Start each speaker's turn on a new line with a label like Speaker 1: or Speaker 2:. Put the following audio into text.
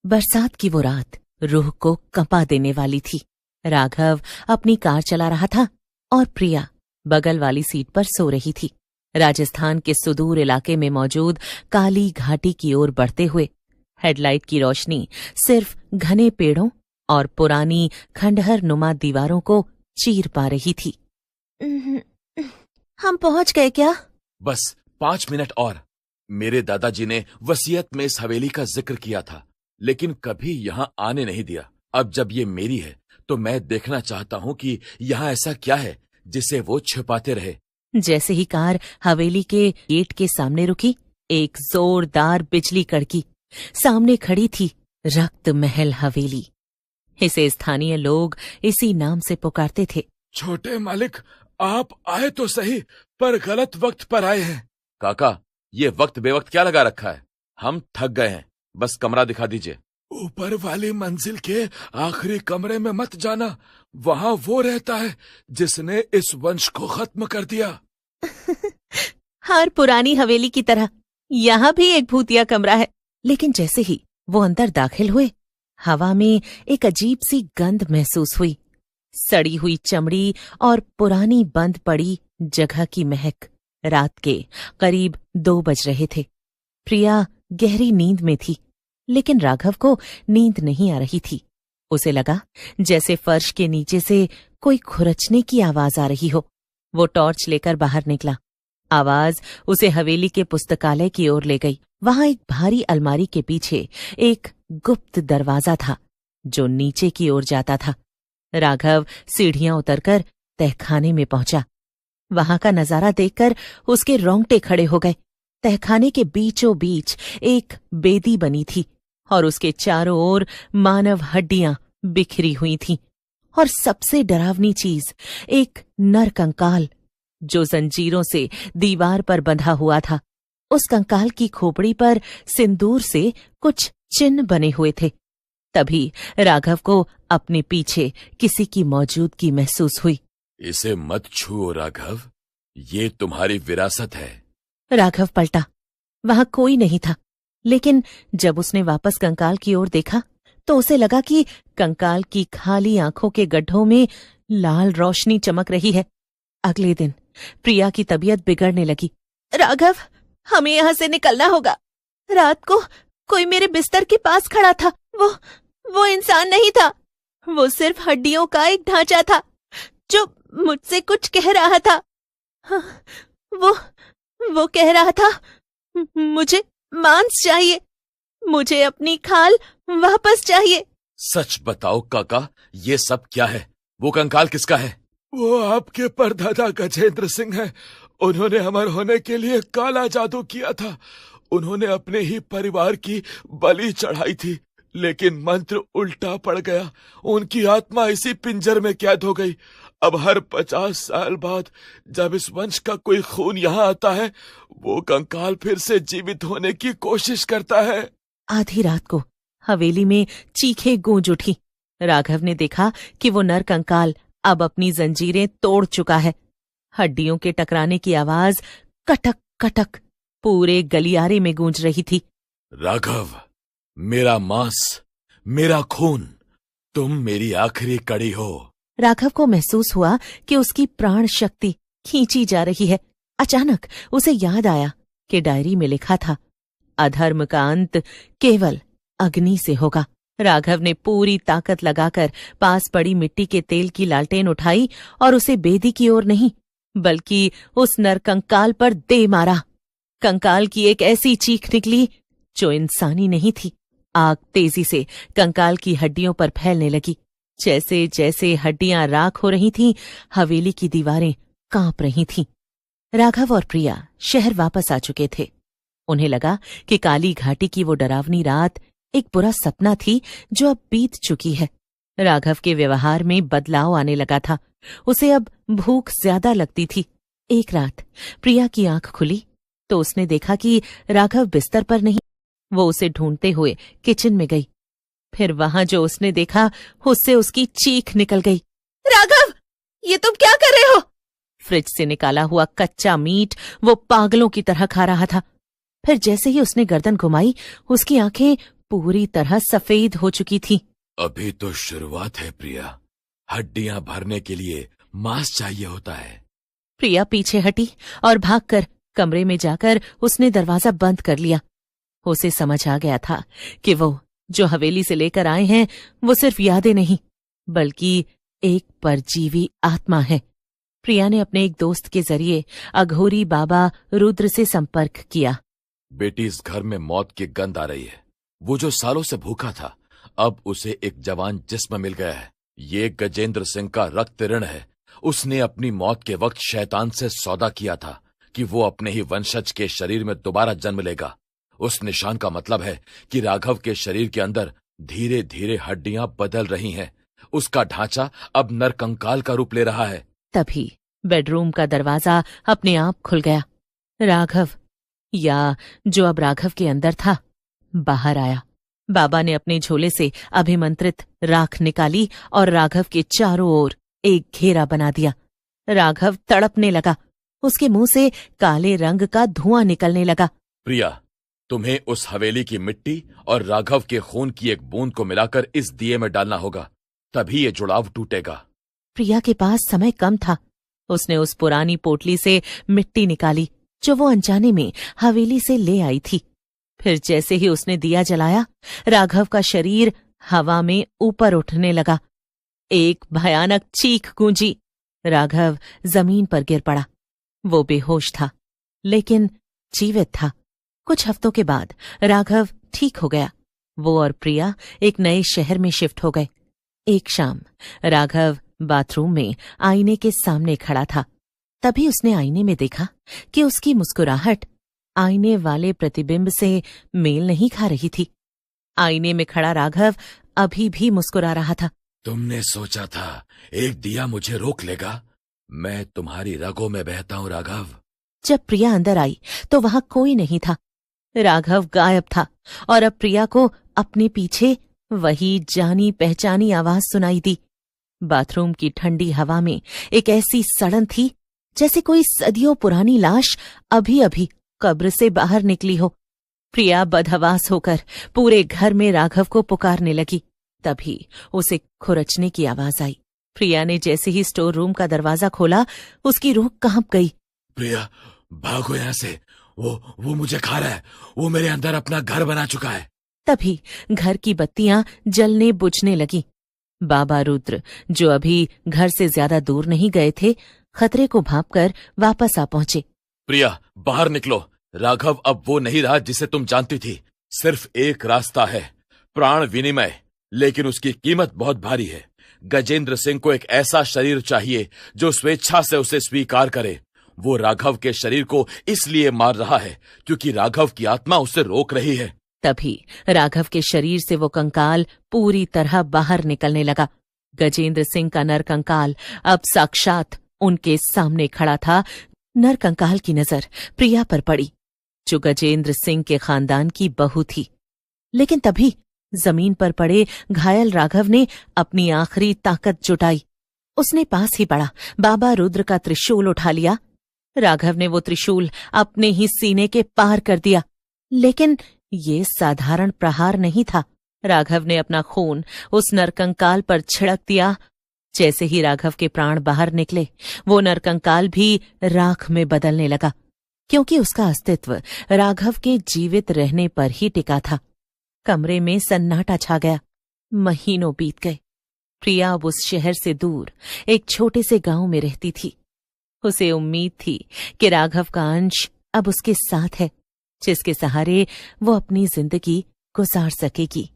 Speaker 1: बरसात की वो रात रूह को कंपा देने वाली थी। राघव अपनी कार चला रहा था और प्रिया बगल वाली सीट पर सो रही थी। राजस्थान के सुदूर इलाके में मौजूद काली घाटी की ओर बढ़ते हुए हेडलाइट की रोशनी सिर्फ घने पेड़ों और पुरानी खंडहर नुमा दीवारों को चीर पा रही थी। हम पहुंच गए क्या?
Speaker 2: बस 5 मिनट और। मेरे दादाजी ने वसीयत में इस हवेली का जिक्र किया था, लेकिन कभी यहाँ आने नहीं दिया। अब जब ये मेरी है तो मैं देखना चाहता हूँ कि यहाँ ऐसा क्या है जिसे वो छिपाते रहे।
Speaker 1: जैसे ही कार हवेली के गेट के सामने रुकी, एक जोरदार बिजली कड़की। सामने खड़ी थी रक्त महल हवेली। इसे स्थानीय लोग इसी नाम से पुकारते थे।
Speaker 2: छोटे मालिक, आप आए तो सही, पर गलत वक्त पर आए हैं। काका, ये वक्त बेवक्त क्या लगा रखा है? हम थक गए हैं, बस कमरा दिखा दीजिए। ऊपर वाली मंजिल के आखिरी कमरे में मत जाना, वहाँ वो रहता है जिसने इस वंश को खत्म कर दिया।
Speaker 1: हर पुरानी हवेली की तरह यहाँ भी एक भूतिया कमरा है। लेकिन जैसे ही वो अंदर दाखिल हुए, हवा में एक अजीब सी गंध महसूस हुई। सड़ी हुई चमड़ी और पुरानी बंद पड़ी जगह की महक। रात के करीब 2 बज रहे थे। प्रिया गहरी नींद में थी, लेकिन राघव को नींद नहीं आ रही थी। उसे लगा जैसे फर्श के नीचे से कोई खुरचने की आवाज आ रही हो। वो टॉर्च लेकर बाहर निकला। आवाज उसे हवेली के पुस्तकालय की ओर ले गई। वहां एक भारी अलमारी के पीछे एक गुप्त दरवाजा था जो नीचे की ओर जाता था। राघव सीढ़ियां उतरकर तहखाने में पहुंचा। वहां का नजारा देखकर उसके रोंगटे खड़े हो गए। तहखाने के बीचों बीच एक बेदी बनी थी और उसके चारों ओर मानव हड्डियां बिखरी हुई थीं। और सबसे डरावनी चीज, एक नर कंकाल जो जंजीरों से दीवार पर बंधा हुआ था। उस कंकाल की खोपड़ी पर सिंदूर से कुछ चिन्ह बने हुए थे। तभी राघव को अपने पीछे किसी की मौजूदगी महसूस हुई।
Speaker 2: इसे मत छुओ राघव, ये तुम्हारी विरासत है।
Speaker 1: राघव पलटा। वहां कोई नहीं था, लेकिन जब उसने वापस कंकाल की ओर देखा तो उसे लगा कि कंकाल की खाली आंखों के गड्ढों में लाल रोशनी चमक रही है। अगले दिन प्रिया की तबीयत बिगड़ने लगी। राघव, हमें यहां से निकलना होगा। रात को कोई मेरे बिस्तर के पास खड़ा था। वो इंसान नहीं था। वो सिर्फ हड्डियों का एक ढांचा था जो मुझसे कुछ कह रहा था। वो कह रहा था, मुझे मांस चाहिए, मुझे अपनी खाल वापस चाहिए।
Speaker 2: सच बताओ काका, ये सब क्या है? वो कंकाल किसका है? वो आपके परदादा गजेंद्र सिंह है। उन्होंने अमर होने के लिए काला जादू किया था। उन्होंने अपने ही परिवार की बलि चढ़ाई थी, लेकिन मंत्र उल्टा पड़ गया। उनकी आत्मा इसी पिंजर में कैद हो गई। अब हर 50 साल बाद जब इस वंश का कोई खून यहाँ आता है, वो कंकाल फिर से जीवित होने की कोशिश करता है।
Speaker 1: आधी रात को हवेली में चीखें गूंज उठी। राघव ने देखा कि वो नर कंकाल अब अपनी जंजीरें तोड़ चुका है। हड्डियों के टकराने की आवाज कटक कटक पूरे गलियारे में गूंज रही थी।
Speaker 2: राघव, मेरा मांस, मेरा खून, तुम मेरी आखिरी कड़ी हो।
Speaker 1: राघव को महसूस हुआ कि उसकी प्राण शक्ति खींची जा रही है। अचानक उसे याद आया कि डायरी में लिखा था, अधर्म का अंत केवल अग्नि से होगा। राघव ने पूरी ताकत लगाकर पास पड़ी मिट्टी के तेल की लालटेन उठाई और उसे बेदी की ओर नहीं, बल्कि उस नर कंकाल पर दे मारा। कंकाल की एक ऐसी चीख निकली जो इंसानी नहीं थी। आग तेजी से कंकाल की हड्डियों पर फैलने लगी। जैसे जैसे हड्डियां राख हो रही थीं, हवेली की दीवारें कांप रही थीं। राघव और प्रिया शहर वापस आ चुके थे। उन्हें लगा कि काली घाटी की वो डरावनी रात एक बुरा सपना थी जो अब बीत चुकी है। राघव के व्यवहार में बदलाव आने लगा था। उसे अब भूख ज्यादा लगती थी। एक रात प्रिया की आंख खुली तो उसने देखा कि राघव बिस्तर पर नहीं। वो उसे ढूंढते हुए किचन में गई। फिर वहां जो उसने देखा, उससे उसकी चीख निकल गई। राघव, ये तुम क्या कर रहे हो? फ्रिज से निकाला हुआ कच्चा मीट वो पागलों की तरह खा रहा था। फिर जैसे ही उसने गर्दन घुमाई, उसकी आंखें पूरी तरह सफेद हो चुकी थी।
Speaker 2: अभी तो शुरुआत है प्रिया, हड्डियां भरने के लिए मांस चाहिए होता है।
Speaker 1: प्रिया पीछे हटी और भागकर कमरे में जाकर उसने दरवाजा बंद कर लिया। उसे समझ आ गया था कि वो जो हवेली से लेकर आए हैं वो सिर्फ यादें नहीं बल्कि एक परजीवी आत्मा है। प्रिया ने अपने एक दोस्त के जरिए अघोरी बाबा रुद्र से संपर्क किया।
Speaker 2: बेटी, इस घर में मौत की गंध आ रही है। वो जो सालों से भूखा था, अब उसे एक जवान जिस्म मिल गया है। ये गजेंद्र सिंह का रक्त ऋण है। उसने अपनी मौत के वक्त शैतान से सौदा किया था कि वो अपने ही वंशज के शरीर में दोबारा जन्म लेगा। उस निशान का मतलब है कि राघव के शरीर के अंदर धीरे धीरे हड्डियां बदल रही हैं। उसका ढांचा अब नरकंकाल का रूप ले रहा है।
Speaker 1: तभी बेडरूम का दरवाजा अपने आप खुल गया। राघव, या जो अब राघव के अंदर था, बाहर आया। बाबा ने अपने झोले से अभिमंत्रित राख निकाली और राघव के चारों ओर एक घेरा बना दिया। राघव तड़पने लगा। उसके मुंह से काले रंग का धुआं निकलने लगा।
Speaker 2: प्रिया, तुम्हें उस हवेली की मिट्टी और राघव के खून की एक बूंद को मिलाकर इस दिए में डालना होगा, तभी ये जुड़ाव टूटेगा।
Speaker 1: प्रिया के पास समय कम था। उसने उस पुरानी पोटली से मिट्टी निकाली जो वो अनजाने में हवेली से ले आई थी। फिर जैसे ही उसने दिया जलाया, राघव का शरीर हवा में ऊपर उठने लगा। एक भयानक चीख गूंजी। राघव जमीन पर गिर पड़ा। वो बेहोश था, लेकिन जीवित था। कुछ हफ्तों के बाद राघव ठीक हो गया। वो और प्रिया एक नए शहर में शिफ्ट हो गए। एक शाम राघव बाथरूम में आईने के सामने खड़ा था। तभी उसने आईने में देखा कि उसकी मुस्कुराहट आईने वाले प्रतिबिंब से मेल नहीं खा रही थी। आईने में खड़ा राघव अभी भी मुस्कुरा रहा था।
Speaker 2: तुमने सोचा था एक दिया मुझे रोक लेगा? मैं तुम्हारी रगों में बहता हूं राघव।
Speaker 1: जब प्रिया अंदर आई तो वहां कोई नहीं था। राघव गायब था और अब प्रिया को अपने पीछे वही जानी पहचानी आवाज सुनाई दी। बाथरूम की ठंडी हवा में एक ऐसी सड़न थी जैसे कोई सदियों पुरानी लाश अभी अभी कब्र से बाहर निकली हो। प्रिया बदहवास होकर पूरे घर में राघव को पुकारने लगी। तभी उसे खुरचने की आवाज आई। प्रिया ने जैसे ही स्टोर रूम का दरवाजा खोला, उसकी रूह कांप गई।
Speaker 2: प्रिया, भागो यहां से। वो मुझे खा रहा है। वो मेरे अंदर अपना घर बना चुका है।
Speaker 1: तभी घर की बत्तियां जलने बुझने लगी। बाबा रुद्र, जो अभी घर से ज्यादा दूर नहीं गए थे, खतरे को भांपकर वापस आ पहुंचे।
Speaker 2: प्रिया, बाहर निकलो। राघव अब वो नहीं रहा जिसे तुम जानती थी। सिर्फ एक रास्ता है, प्राण विनिमय, लेकिन उसकी कीमत बहुत भारी है। गजेंद्र सिंह को एक ऐसा शरीर चाहिए जो स्वेच्छा से उसे स्वीकार करे। वो राघव के शरीर को इसलिए मार रहा है क्योंकि राघव की आत्मा उसे रोक रही है।
Speaker 1: तभी राघव के शरीर से वो कंकाल पूरी तरह बाहर निकलने लगा। गजेंद्र सिंह का नरकंकाल अब साक्षात उनके सामने खड़ा था। नरकंकाल की नजर प्रिया पर पड़ी, जो गजेंद्र सिंह के खानदान की बहू थी। लेकिन तभी जमीन पर पड़े घायल राघव ने अपनी आखिरी ताकत जुटाई। उसने पास ही पड़ा बाबा रुद्र का त्रिशूल उठा लिया। राघव ने वो त्रिशूल अपने ही सीने के पार कर दिया। लेकिन ये साधारण प्रहार नहीं था। राघव ने अपना खून उस नरकंकाल पर छिड़क दिया। जैसे ही राघव के प्राण बाहर निकले, वो नरकंकाल भी राख में बदलने लगा, क्योंकि उसका अस्तित्व राघव के जीवित रहने पर ही टिका था। कमरे में सन्नाटा छा गया। महीनों बीत गए। प्रिया अब उस शहर से दूर एक छोटे से गांव में रहती थी। उसे उम्मीद थी कि राघव का अंश अब उसके साथ है, जिसके सहारे वो अपनी जिंदगी गुजार सकेगी।